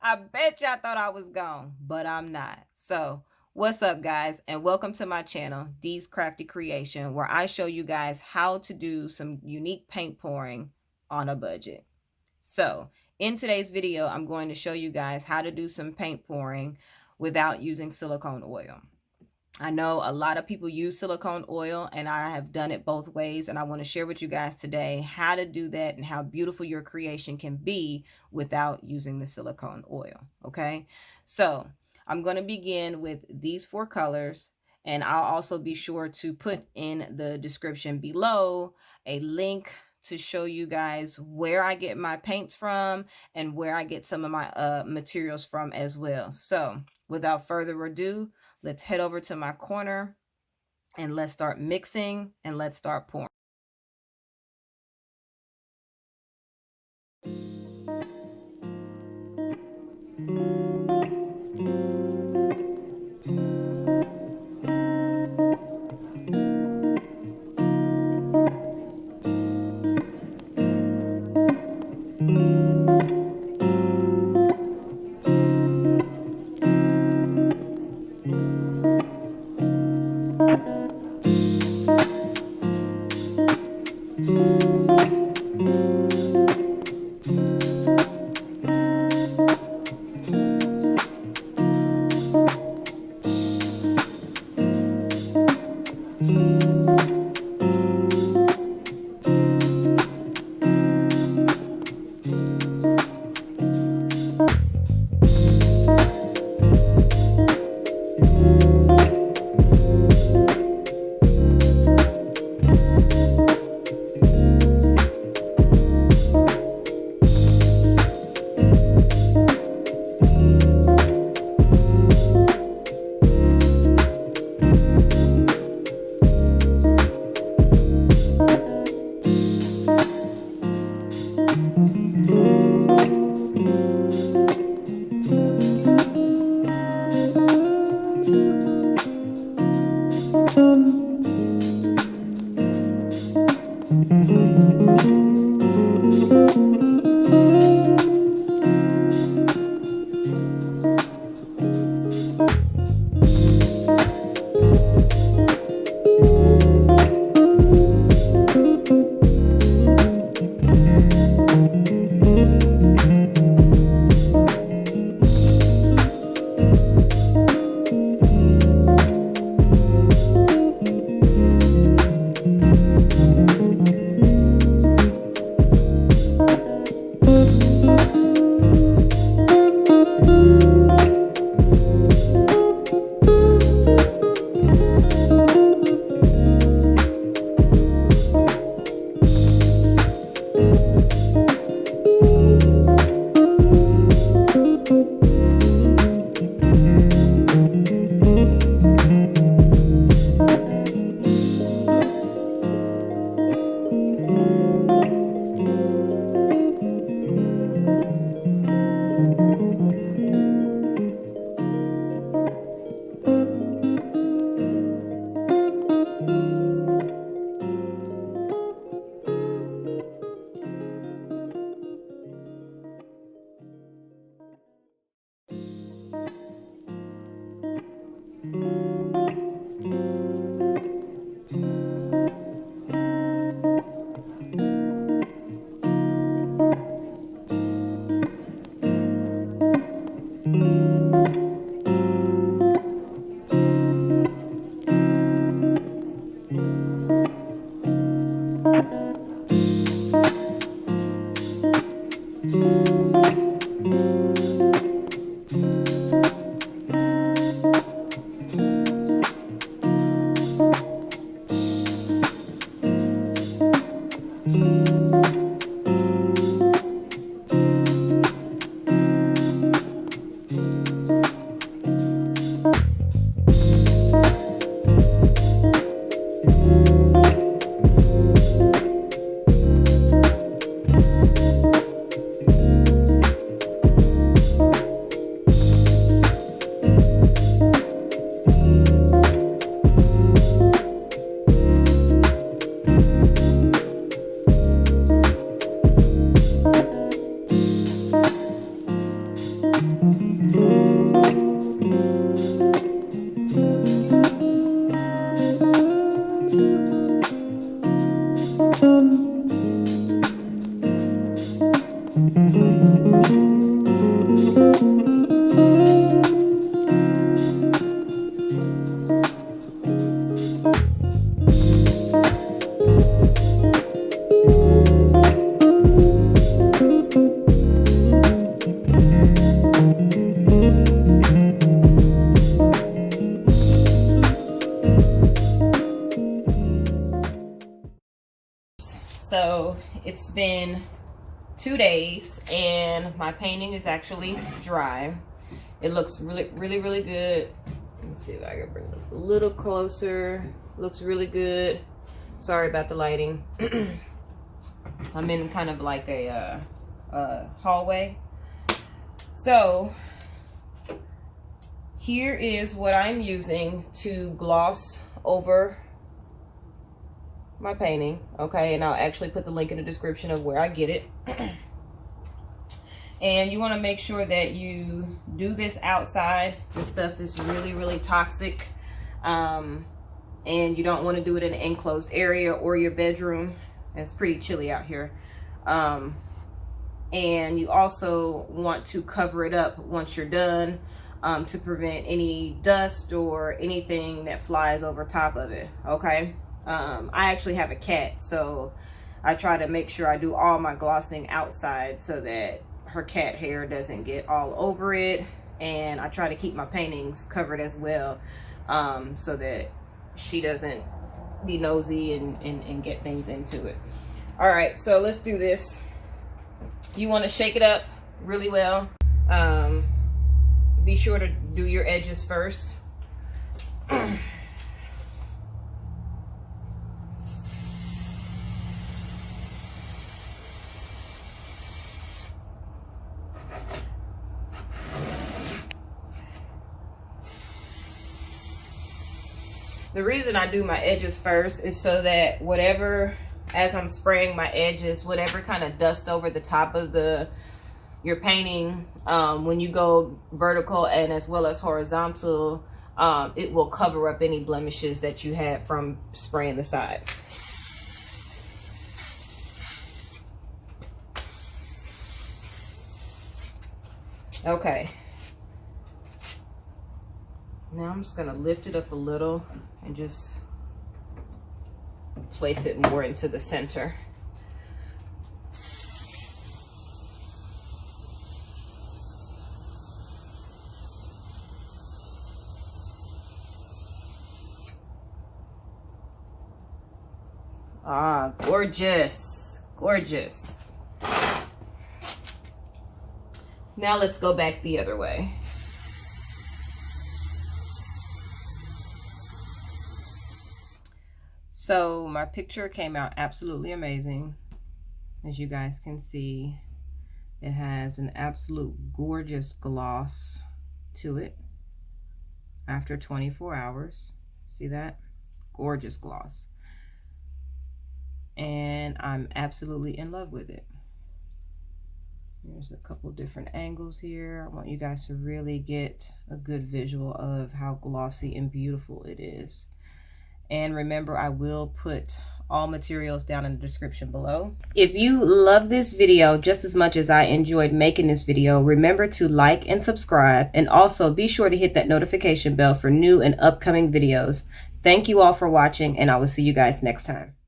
I bet y'all thought I was gone, but I'm not. So, what's up, guys? And welcome to my channel, Dee's Crafty Creation, where I show you guys how to do some unique paint pouring on a budget. So, in today's video, I'm going to show you guys how to do some paint pouring without using silicone oil. I know a lot of people use silicone oil, and I have done it both ways, and I want to share with you guys today how to do that and how beautiful your creation can be without using the silicone oil. Okay, so I'm going to begin with these four colors, and I'll also be sure to put in the description below a link to show you guys where I get my paints from and where I get some of my materials from as well. So without further ado, let's head over to my corner and let's start mixing and let's start pouring. So it's been 2 days and my painting is actually dry. It looks really good. Let me see if I can bring it a little closer. Looks really good. Sorry about the lighting. I'm in kind of like a hallway. So here is what I'm using to gloss over my painting, okay? And I'll actually put the link in the description of where I get it. And you want to make sure that you do this outside. This stuff is really toxic, and you don't want to do it in an enclosed area or your bedroom. It's pretty chilly out here. And you also want to cover it up once you're done, to prevent any dust or anything that flies over top of it, okay? I actually have a cat, so I try to make sure I do all my glossing outside so that her cat hair doesn't get all over it, and I try to keep my paintings covered as well, so that she doesn't be nosy and get things into it. All right, so let's do this. You want to shake it up really well. Be sure to do your edges first. The reason I do my edges first is so that whatever, as I'm spraying my edges, whatever kind of dust over the top of your painting, when you go vertical and as well as horizontal, it will cover up any blemishes that you had from spraying the sides. Okay. Now I'm just gonna lift it up a little and just place it more into the center. Ah, gorgeous, gorgeous. Now let's go back the other way. So my picture came out absolutely amazing. As you guys can see, it has an absolute gorgeous gloss to it after 24 hours. See that? Gorgeous gloss. And I'm absolutely in love with it. There's a couple different angles here. I want you guys to really get a good visual of how glossy and beautiful it is. And remember, I will put all materials down in the description below. If you love this video just as much as I enjoyed making this video, remember to like and subscribe, and also be sure to hit that notification bell for new and upcoming videos. Thank you all for watching, and I will see you guys next time.